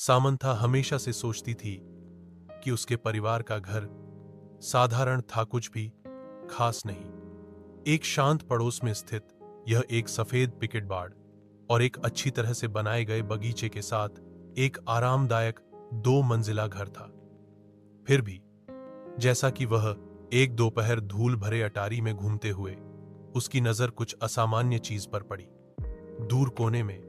Samantha हमेशा से सोचती थी कि उसके परिवार का घर साधारण था, कुछ भी खास नहीं। एक शांत पड़ोस में स्थित यह एक सफेद पिकेट बाड़ और एक अच्छी तरह से बनाए गए बगीचे के साथ एक आरामदायक 2 मंजिला घर था। फिर भी जैसा कि वह एक दोपहर धूल भरे अटारी में घूमते हुए उसकी नजर कुछ असामान्य चीज पर पड़ी। दूर कोने में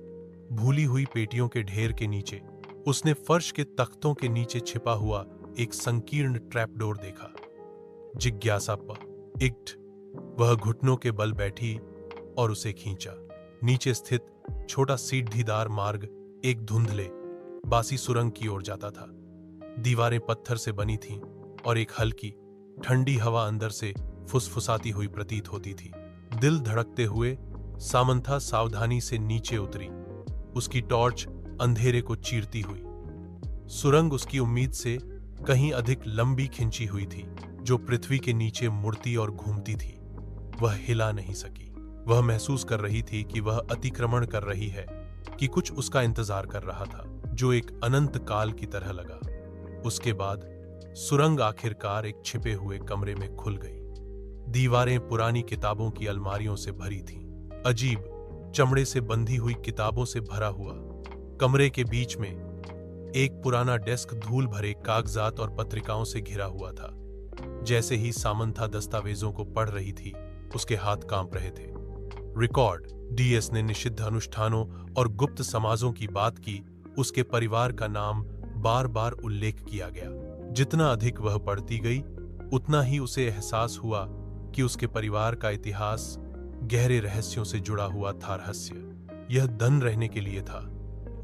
भूली हुई पेटियों के ढेर के नीचे उसने फर्श के तख्तों के नीचे छिपा हुआ एक संकीर्ण ट्रैपडोर देखा। जिज्ञासा पर इक्ट वह घुटनों के बल बैठी और उसे खींचा। नीचे स्थित छोटा सीढ़ीदार मार्ग एक धुंधले बासी सुरंग की ओर जाता था। दीवारें पत्थर से बनी थीं और एक हल्की ठंडी हवा अंदर से फुसफुसाती हुई प्रतीत होती थी। दिल धड़कते हुए सामंथा सावधानी से नीचे उतरी, उसकी टॉर्च अंधेरे को चीरती हुई। सुरंग उसकी उम्मीद से कहीं अधिक लंबी खिंची हुई थी, जो पृथ्वी के नीचे मुड़ती और घूमती थी। वह हिला नहीं सकी। वह महसूस कर रही थी कि वह अतिक्रमण कर रही है, कि कुछ उसका इंतजार कर रहा था, जो एक अनंत काल की तरह लगा। उसके बाद सुरंग आखिरकार एक छिपे हुए कमरे में खुल गई। दीवारें पुरानी किताबों की अलमारियों से भरी थीं, अजीब चमड़े से बंधी हुई किताबों से भरा हुआ। कमरे के बीच में एक पुराना डेस्क धूल भरे कागजात और पत्रिकाओं से घिरा हुआ था। जैसे ही सामंथा दस्तावेजों को पढ़ रही थी, उसके हाथ कांप रहे थे। रिकॉर्ड डीएस ने निषिद्ध अनुष्ठानों और गुप्त समाजों की बात की। उसके परिवार का नाम बार बार उल्लेख किया गया। जितना अधिक वह पढ़ती गई, उतना ही उसे एहसास हुआ कि उसके परिवार का इतिहास गहरे रहस्यों से जुड़ा हुआ था। रहस्य यह धन रहने के लिए था।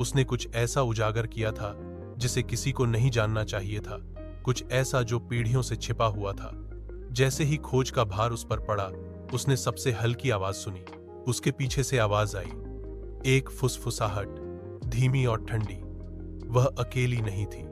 उसने कुछ ऐसा उजागर किया था जिसे किसी को नहीं जानना चाहिए था, कुछ ऐसा जो पीढ़ियों से छिपा हुआ था। जैसे ही खोज का भार उस पर पड़ा, उसने सबसे हल्की आवाज सुनी। उसके पीछे से आवाज आई, एक फुसफुसाहट, धीमी और ठंडी। वह अकेली नहीं थी।